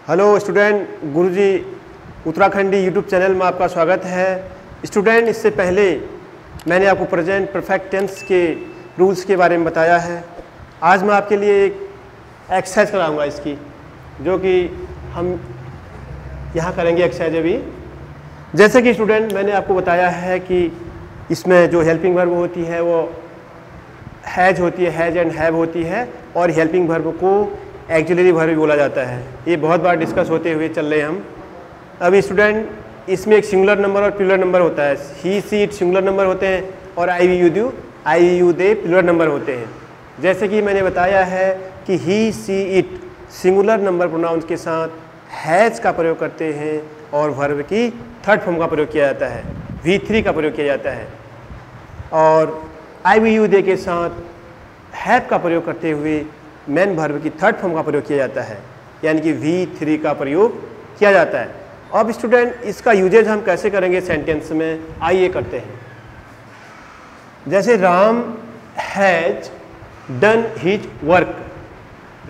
Hello student, गुरुजी Uttarakhandi YouTube channel में आपका स्वागत है। स्टूडेंट, इससे पहले मैंने आपको प्रेजेंट परफेक्ट टेंस के रूल्स के बारे में बताया है। आज मैं आपके लिए एक एक्सरसाइज कराऊंगा इसकी, जो कि हम यहाँ करेंगे एक्सरसाइज अभी। जैसे कि स्टूडेंट मैंने आपको बताया है कि इसमें जो हेल्पिंग वर्ब होती है वो हैज होती है, हैज एंड हैव होती है, और हेल्पिंग वर्ब को एक्सिलरी वर्ब भी बोला जाता है। ये बहुत बार डिस्कस होते हुए चल रहे हैं हम। अभी स्टूडेंट इसमें एक सिंगुलर नंबर और प्लूरल नंबर होता है। He she it singular number होते हैं और I we you they plural number होते हैं। जैसे कि मैंने बताया है कि he she it singular number pronouns के साथ हैज का प्रयोग करते हैं और वर्ब की थर्ड फॉर्म का प्रयोग किया जाता है, V3 का प्रयोग किया जाता है। और आई वी यू दे के साथ हैव का प्रयोग करते हुए मेन वर्ब की थर्ड फॉर्म का प्रयोग किया जाता है, यानी कि V3 का प्रयोग किया जाता है। अब स्टूडेंट इसका यूजेज हम कैसे करेंगे सेंटेंस में, आइए करते हैं। जैसे Ram has done his work,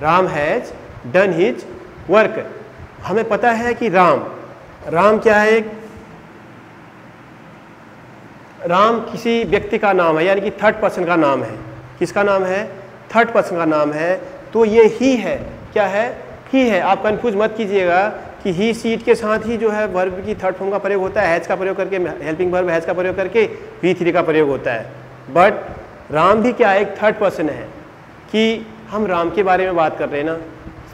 Ram has done his work. हमें पता है कि राम क्या है, राम किसी व्यक्ति का नाम है, यानी कि थर्ड पर्सन का नाम है। किसका नाम है? थर्ड पर्सन का नाम है। तो ये ही है, क्या है? ही है। आप कंफ्यूज मत कीजिएगा कि ही सी इट के साथ ही जो है वर्ब की थर्ड फॉर्म का प्रयोग होता है, हैज का प्रयोग करके, हेल्पिंग वर्ब हैज का प्रयोग करके V3 का प्रयोग होता है। बट राम भी क्या है, एक थर्ड पर्सन है, कि हम राम के बारे में बात कर रहे हैं ना।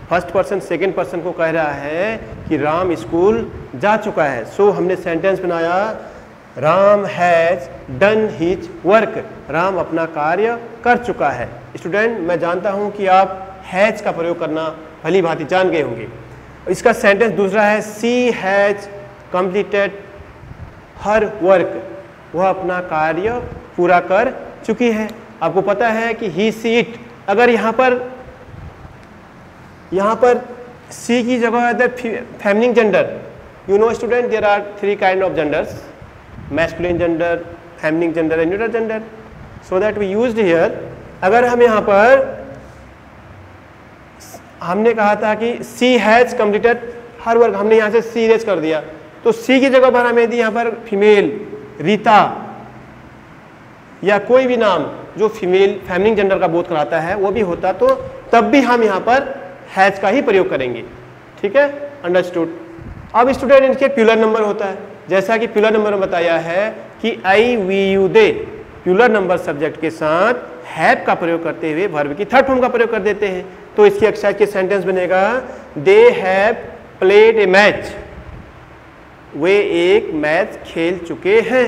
फर्स्ट पर्सन सेकेंड पर्सन को कह रहा है कि राम स्कूल जा चुका है। सो हमने सेंटेंस बनाया, Ram has done his work, Ram अपना कार्य कर चुका है। स्टूडेंट, मैं जानता हूं कि आप हैज का प्रयोग करना भली भांति जान गए होंगे। इसका सेंटेंस दूसरा है, she has completed her work, वह अपना कार्य पूरा कर चुकी है। आपको पता है कि ही सी इट, अगर यहाँ पर सी की जगह है feminine gender. You know student, there are 3 kind of genders, masculine gender, feminine gender and neuter gender, so that we used here। अगर हम यहाँ पर हमने कहा था कि C has completed her work, हमने यहाँ से C रेज कर दिया, तो C की जगह पर हमें दी यहाँ पर फीमेल, रीता या कोई भी नाम जो फीमेल फेमिनिन जेंडर का बोध कराता है वो भी होता, तो तब भी हम यहाँ पर हैज का ही प्रयोग करेंगे। ठीक है, अंडरस्टूड। अब स्टूडेंट इनके प्लूरल नंबर होता है, जैसा कि प्लूरल नंबर में बताया है कि I we you they plural number subject के साथ हैव का प्रयोग करते हुए वर्ब की थर्ड फॉर्म का प्रयोग कर देते हैं। तो इसकी एक्सरसाइज के सेंटेंस बनेगा, they have played a match, वे एक मैच खेल चुके हैं।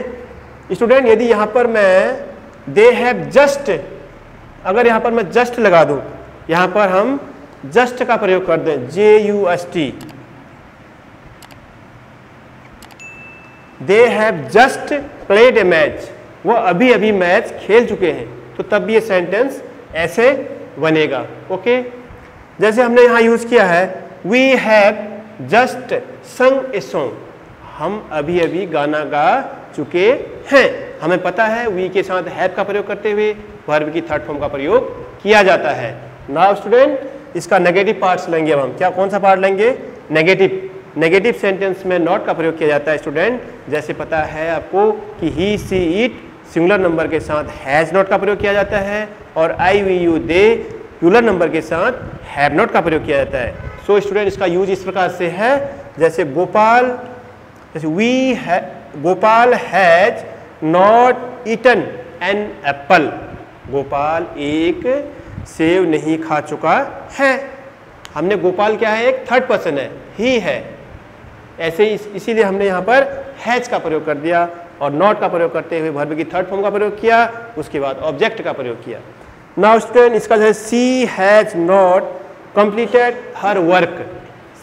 स्टूडेंट, यदि यहाँ पर मैं दे हैव जस्ट, अगर यहाँ पर मैं जस्ट लगा दूं, यहाँ पर हम जस्ट का प्रयोग कर दें, JUST, they have just played a match, वो अभी अभी मैच खेल चुके हैं, तो तब भी ये सेंटेंस ऐसे बनेगा। ओके, जैसे हमने यहाँ यूज किया है, वी हैव जस्ट संग ए सॉन्ग, हम अभी अभी गाना गा चुके हैं। हमें पता है वी के साथ हैव का प्रयोग करते हुए वर्ब की थर्ड फॉर्म का प्रयोग किया जाता है। नाउ स्टूडेंट, इसका नेगेटिव पार्ट्स लेंगे अब हम। क्या, कौन सा पार्ट लेंगे? नेगेटिव सेंटेंस में नॉट का प्रयोग किया जाता है स्टूडेंट। जैसे पता है आपको कि he she it singular number के साथ हैज नॉट का प्रयोग किया जाता है, और I we you they plural number के साथ हैव नॉट का प्रयोग किया जाता है। सो स्टूडेंट, इसका यूज इस प्रकार से है, जैसे गोपाल, जैसे Gopal has not eaten an apple, Gopal एक सेव नहीं खा चुका है। हमने गोपाल क्या है, एक थर्ड पर्सन है, ही है, ऐसे इसीलिए हमने यहाँ पर हैज का प्रयोग कर दिया और नॉट का प्रयोग करते हुए वर्ब की थर्ड फॉर्म का प्रयोग किया, उसके बाद ऑब्जेक्ट का प्रयोग किया। नाउ स्टूडेंट, इसका जो है, she has not completed her work,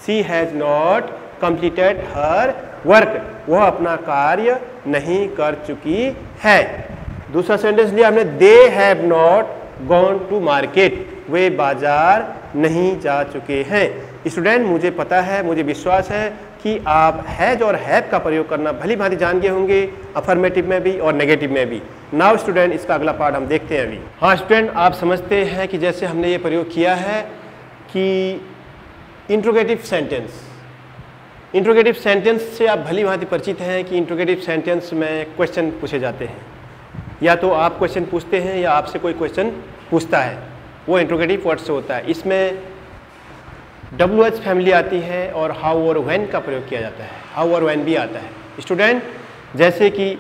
she has not completed her work, वह अपना कार्य नहीं कर चुकी है। दूसरा सेंटेंस लिया हमने, they have not gone to market, वे बाजार नहीं जा चुके हैं। स्टूडेंट, मुझे पता है, मुझे विश्वास है कि आप हैज और हैव का प्रयोग करना भली भांति जान गए होंगे, अफर्मेटिव में भी और नेगेटिव में भी। नाउ स्टूडेंट, इसका अगला पार्ट हम देखते हैं अभी। हाँ स्टूडेंट, आप समझते हैं कि जैसे हमने ये प्रयोग किया है कि इंट्रोगेटिव सेंटेंस। इंट्रोगेटिव सेंटेंस से आप भली भांति परिचित हैं कि इंट्रोगेटिव सेंटेंस में क्वेश्चन पूछे जाते हैं, या तो आप क्वेश्चन पूछते हैं या आपसे कोई क्वेश्चन पूछता है, वो इंट्रोगेटिव वर्ड से होता है। इसमें WH फैमिली आती है और हाउ और व्हेन का प्रयोग किया जाता है, हाउ और व्हेन भी आता है। स्टूडेंट, जैसे कि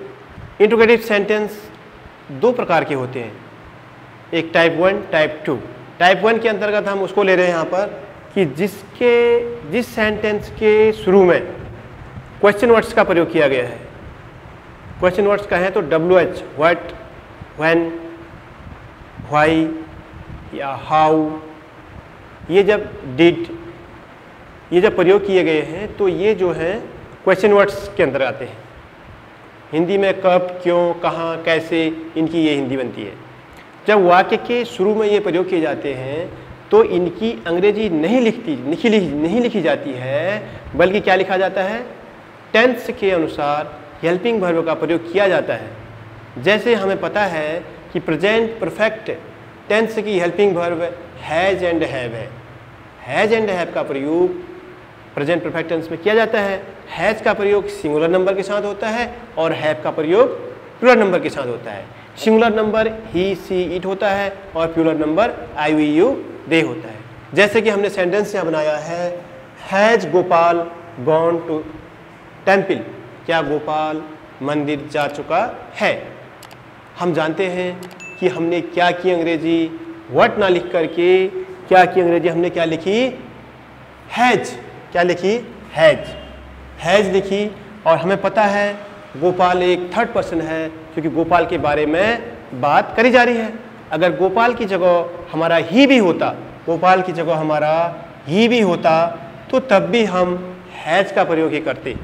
इंट्रोगेटिव सेंटेंस दो प्रकार के होते हैं, एक टाइप 1, टाइप 2। टाइप 1 के अंतर्गत हम उसको ले रहे हैं यहाँ पर कि जिस सेंटेंस के शुरू में क्वेश्चन वर्ड्स का प्रयोग किया गया है। क्वेश्चन वर्ड्स का है तो WH, व्हाट, व्हेन, व्हाई या हाउ, ये जब डिड, ये जब प्रयोग किए गए हैं तो ये जो है क्वेश्चन वर्ड्स के अंदर आते हैं। हिंदी में कब, क्यों, कहाँ, कैसे, इनकी ये हिंदी बनती है। जब वाक्य के शुरू में ये प्रयोग किए जाते हैं तो इनकी अंग्रेजी नहीं लिखी जाती है, बल्कि क्या लिखा जाता है, टेंस के अनुसार हेल्पिंग वर्ब का प्रयोग किया जाता है। जैसे हमें पता है कि प्रेजेंट परफेक्ट टेंस की helping verb has and have है। हैज एंड हैव का प्रयोग प्रेजेंट परफेक्ट टेंस में किया जाता है। हैज का प्रयोग सिंगुलर नंबर के साथ होता है और हैव का प्रयोग प्लूरल नंबर के साथ होता है। Singular number he, she, it होता है और plural number I, we, you, they होता है। जैसे कि हमने सेंटेंस यहाँ बनाया है, has Gopal gone to temple, क्या गोपाल मंदिर जा चुका है। हम जानते हैं कि हमने क्या की अंग्रेजी, व्हाट ना लिख करके क्या की अंग्रेजी, हमने क्या लिखी, हैज, क्या लिखी, हैज लिखी। और हमें पता है गोपाल एक थर्ड पर्सन है क्योंकि गोपाल के बारे में बात करी जा रही है। अगर गोपाल की जगह हमारा ही भी होता, गोपाल की जगह हमारा ही भी होता तो तब भी हम हैज का प्रयोग ही करते।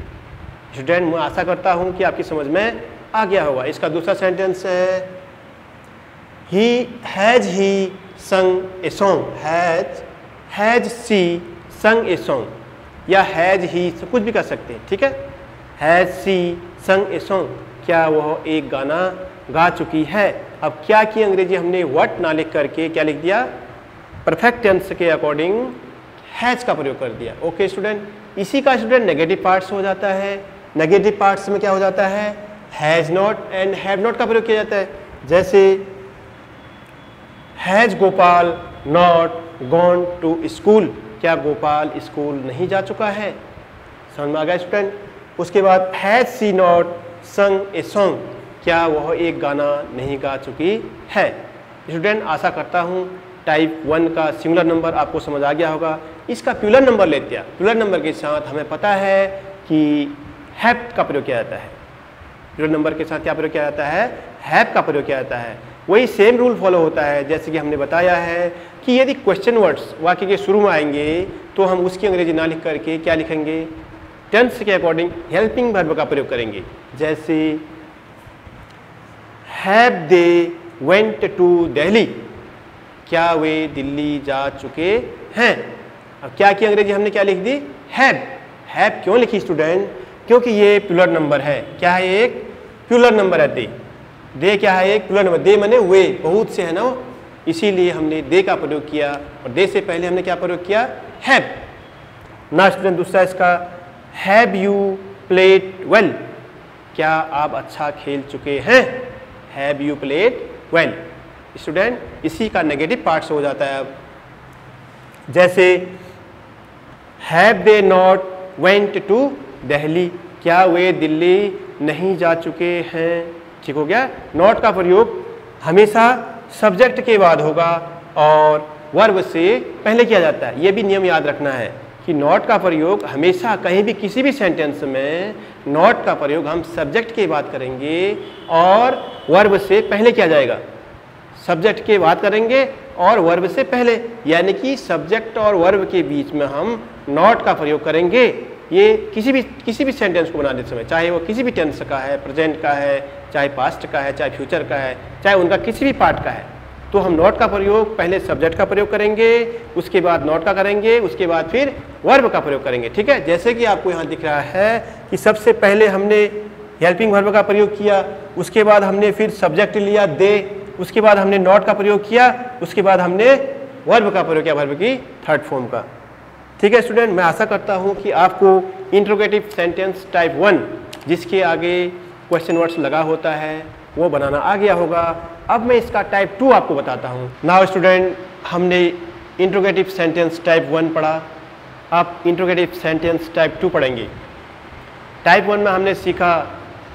स्टूडेंट, मैं आशा करता हूं कि आपकी समझ में आ गया होगा। इसका दूसरा सेंटेंस है, ही संग ए सॉन्ग, हैज सी संग ए सॉन्ग, या हैज ही, कुछ भी कर सकते हैं, ठीक है। हैज सी संग ए सॉन्ग, क्या वह एक गाना गा चुकी है। अब क्या की अंग्रेजी हमने व्हाट ना लिख करके क्या लिख दिया, परफेक्ट टेंस के अकॉर्डिंग हैज का प्रयोग कर दिया। ओके स्टूडेंट, इसी का स्टूडेंट नेगेटिव पार्ट्स हो जाता है। नेगेटिव पार्ट्स में क्या हो जाता है, has not and have not का प्रयोग किया जाता है। जैसे has Gopal not gone to school, क्या गोपाल स्कूल नहीं जा चुका है। समझ में आ गया स्टूडेंट। उसके बाद हैज सी नॉट संग ए सॉन्ग, क्या वह एक गाना नहीं गा चुकी है। स्टूडेंट, आशा करता हूँ टाइप 1 का सिंगुलर नंबर आपको समझ आ गया होगा। इसका प्लूरल नंबर लेते हैं। प्लूरल नंबर के साथ हमें पता है कि हैव का प्रयोग किया जाता है। प्लूरल नंबर के साथ क्या प्रयोग किया जाता है, हैव का प्रयोग किया जाता है। वही सेम रूल फॉलो होता है जैसे कि हमने बताया है कि यदि क्वेश्चन वर्ड्स वाक्य के शुरू में आएंगे तो हम उसकी अंग्रेजी ना लिख करके क्या लिखेंगे, टेंस के अकॉर्डिंग हेल्पिंग वर्ब का प्रयोग करेंगे। जैसे have they went to Delhi, क्या वे दिल्ली जा चुके हैं। अब क्या की अंग्रेजी हमने क्या लिख दी, हैव। हैव क्यों लिखी स्टूडेंट, क्योंकि ये प्लूरल नंबर है। क्या है, एक प्लूरल नंबर है दे क्या है, एक प्लूरल नंबर। दे माने वे, बहुत से है ना, इसीलिए हमने दे का प्रयोग किया और दे से पहले हमने क्या प्रयोग किया, हैव। ना स्टूडेंट, दूसरा इसका हैव यू प्लेड वेल, क्या आप अच्छा खेल चुके हैं। Have you played well. Student, इसी का नेगेटिव पार्ट्स हो जाता है। अब जैसे have they not went to Delhi, क्या वे दिल्ली नहीं जा चुके हैं। ठीक हो गया। नॉट का प्रयोग हमेशा सब्जेक्ट के बाद होगा और वर्ब से पहले किया जाता है। यह भी नियम याद रखना है कि नॉट का प्रयोग हमेशा कहीं भी किसी भी सेंटेंस में नॉट का प्रयोग हम सब्जेक्ट के बाद करेंगे और वर्ब से पहले किया जाएगा। सब्जेक्ट के बाद करेंगे और वर्ब से पहले, यानी कि सब्जेक्ट और वर्ब के बीच में हम नॉट का प्रयोग करेंगे। ये किसी भी सेंटेंस को बनाने समय, चाहे वो किसी भी टेंस का है, प्रेजेंट का है, चाहे पास्ट का है, चाहे फ्यूचर का है, चाहे उनका किसी भी पार्ट का है, तो हम नॉट का प्रयोग पहले सब्जेक्ट का प्रयोग करेंगे, उसके बाद नॉट का करेंगे, उसके बाद फिर वर्ब का प्रयोग करेंगे। ठीक है। जैसे कि आपको यहाँ दिख रहा है कि सबसे पहले हमने हेल्पिंग वर्ब का प्रयोग किया, उसके बाद हमने फिर सब्जेक्ट लिया दे, उसके बाद हमने नॉट का प्रयोग किया, उसके बाद हमने वर्ब का प्रयोग किया, वर्ब की थर्ड फॉर्म का। ठीक है स्टूडेंट, मैं आशा करता हूँ कि आपको इंट्रोगेटिव सेंटेंस टाइप 1 जिसके आगे क्वेश्चन वर्ड्स लगा होता है वो बनाना आ गया होगा। अब मैं इसका टाइप 2 आपको बताता हूँ। नाउ स्टूडेंट, हमने इंट्रोगेटिव सेंटेंस टाइप 1 पढ़ा, अब इंट्रोगेटिव सेंटेंस टाइप 2 पढ़ेंगे। टाइप 1 में हमने सीखा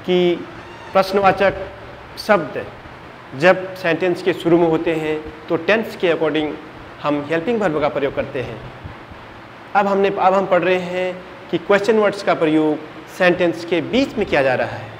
कि प्रश्नवाचक शब्द जब सेंटेंस के शुरू में होते हैं तो टेंस के अकॉर्डिंग हम हेल्पिंग वर्ब का प्रयोग करते हैं। अब हम पढ़ रहे हैं कि क्वेश्चन वर्ड्स का प्रयोग सेंटेंस के बीच में किया जा रहा है,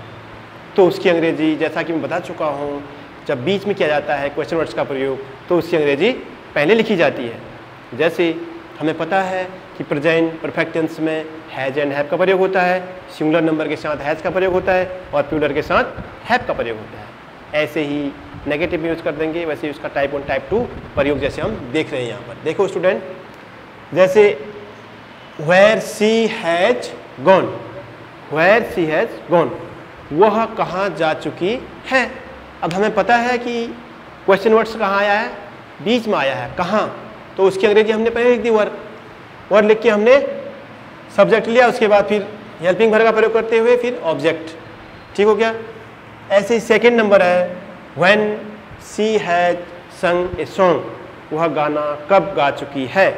तो उसकी अंग्रेजी, जैसा कि मैं बता चुका हूँ, जब बीच में किया जाता है क्वेश्चन वर्ड्स का प्रयोग तो उसकी अंग्रेजी पहले लिखी जाती है। जैसे हमें पता है कि प्रेजेंट परफेक्ट टेंस में हैज एंड हैव का प्रयोग होता है, सिंगुलर नंबर के साथ हैज का प्रयोग होता है और प्लूरल के साथ हैव का प्रयोग होता है। ऐसे ही नेगेटिव में यूज कर देंगे, वैसे उसका टाइप 1 टाइप 2 प्रयोग जैसे हम देख रहे हैं यहाँ पर। देखो स्टूडेंट, जैसे where she has gone, where she has gone, वह कहाँ जा चुकी है। अब हमें पता है कि क्वेश्चन वर्ड्स कहाँ आया है, बीच में आया है, कहाँ, तो उसकी अंग्रेजी हमने पहले लिख दी वर्ड लिख के हमने सब्जेक्ट लिया, उसके बाद फिर हेल्पिंग वर्ब का प्रयोग करते हुए फिर ऑब्जेक्ट। ठीक हो गया। ऐसे ही सेकेंड नंबर है when she has sung a song, वह गाना कब गा चुकी है।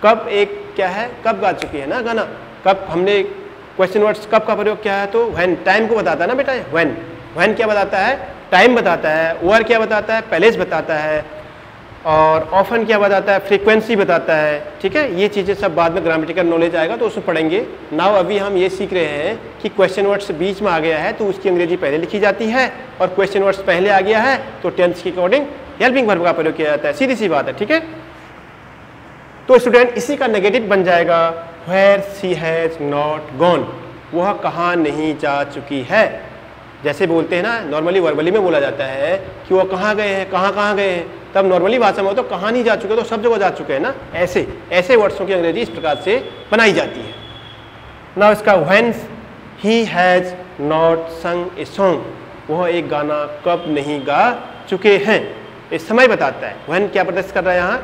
कब एक क्या है, कब गा चुकी है ना गाना। कब हमने क्वेश्चन वर्ड्स कब का प्रयोग किया है तो व्हेन टाइम को बताता है ना बेटा। व्हेन क्या बताता है, टाइम बताता है। वेयर क्या बताता है, प्लेस बताता है। और ऑफन क्या बताता है, फ्रीक्वेंसी बताता है। ठीक है, ये चीज़ें सब बाद में ग्रामेटिकल नॉलेज आएगा तो उसमें पढ़ेंगे। नाउ अभी हम ये सीख रहे हैं कि क्वेश्चन वर्ड्स बीच में आ गया है तो उसकी अंग्रेजी पहले लिखी जाती है, और क्वेश्चन वर्ड्स पहले आ गया है तो टेंस के अकॉर्डिंग हेल्पिंग वर्ब का प्रयोग किया जाता है। सीधी सी बात है। ठीक है, तो स्टूडेंट इसी का नेगेटिव बन जाएगा where she has not gone, वह कहाँ नहीं जा चुकी है। जैसे बोलते हैं ना, नॉर्मली वर्बली में बोला जाता है कि वो कहाँ गए हैं, कहाँ गए हैं, तब नॉर्मली भाषा में हो तो कहाँ नहीं जा चुके, तो सब जगह जा चुके हैं ना। ऐसे वर्ड्सों की अंग्रेजी इस प्रकार से बनाई जाती है। नाउ इसका व्हेन ही हैज नॉट संग ए सॉन्ग, वह एक गाना कब नहीं गा चुके हैं। इस समय बताता है। व्हेन क्या प्रदर्शित कर रहा है यहाँ,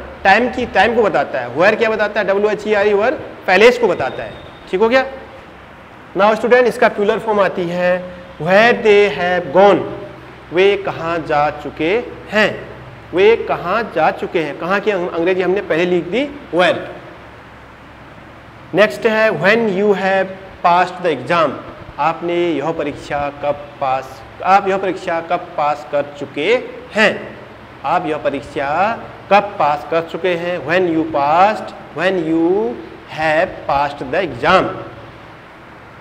टाइम को बताता है। वेयर क्या बताता है, WHERE वेयर पैलेस को बताता है। ठीक हो गया। नाउ स्टूडेंट इसका प्लूरल फॉर्म आती है वेयर दे हैव गॉन, वे कहाँ जा चुके हैं। वे कहाँ जा चुके हैं, कहाँ की अंग्रेजी हमने पहले लिख दी वेयर। नेक्स्ट है when you have passed the exam, आप यह परीक्षा कब पास कर चुके हैं। आप यह परीक्षा कब पास कर चुके हैं। When you have passed the exam.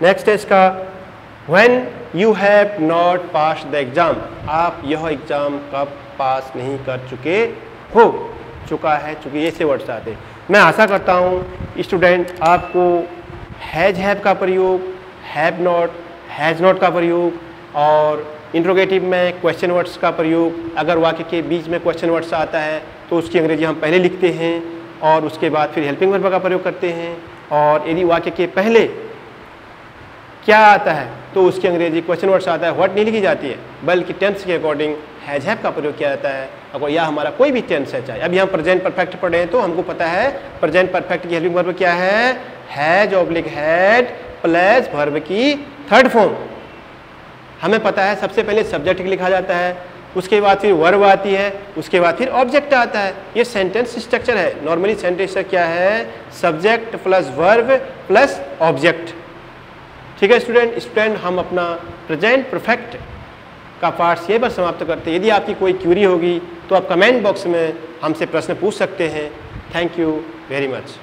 Next है इसका when you have not passed the exam, आप यह एग्जाम कब पास नहीं कर चुके हो। चुका है, चूंकि ऐसे वर्ड्स आते हैं। मैं आशा करता हूँ स्टूडेंट आपको हैज हैव का प्रयोग, हैव नॉट, हैज नॉट का प्रयोग और इंट्रोगेटिव में क्वेश्चन वर्ड्स का प्रयोग, अगर वाक्य के बीच में क्वेश्चन वर्ड्स आता है तो उसकी अंग्रेजी हम पहले लिखते हैं और उसके बाद फिर हेल्पिंग वर्ब का प्रयोग करते हैं। और यदि वाक्य के पहले क्या आता है तो उसकी अंग्रेजी क्वेश्चन वर्ड्स आता है, व्हाट नहीं लिखी जाती है, बल्कि टेंस के अकॉर्डिंग हैज हैव का प्रयोग किया जाता है। अगर यह हमारा कोई भी टेंस है, चाहे अभी हम प्रेजेंट परफेक्ट पढ़े हैं तो हमको पता है प्रेजेंट परफेक्ट की हेल्पिंग वर्ब क्या है, has oblique had plus verb की थर्ड फॉर्म। हमें पता है सबसे पहले सब्जेक्ट लिखा जाता है, उसके बाद फिर वर्ब आती है, उसके बाद फिर ऑब्जेक्ट आता है। ये सेंटेंस स्ट्रक्चर है। नॉर्मली सेंटेंस स्ट्रक्चर क्या है, subject plus verb plus object. ठीक है स्टूडेंट हम अपना प्रेजेंट परफेक्ट का पार्ट यहीं पर समाप्त करते हैं। यदि आपकी कोई क्यूरी होगी तो आप कमेंट बॉक्स में हमसे प्रश्न पूछ सकते हैं। Thank you very much.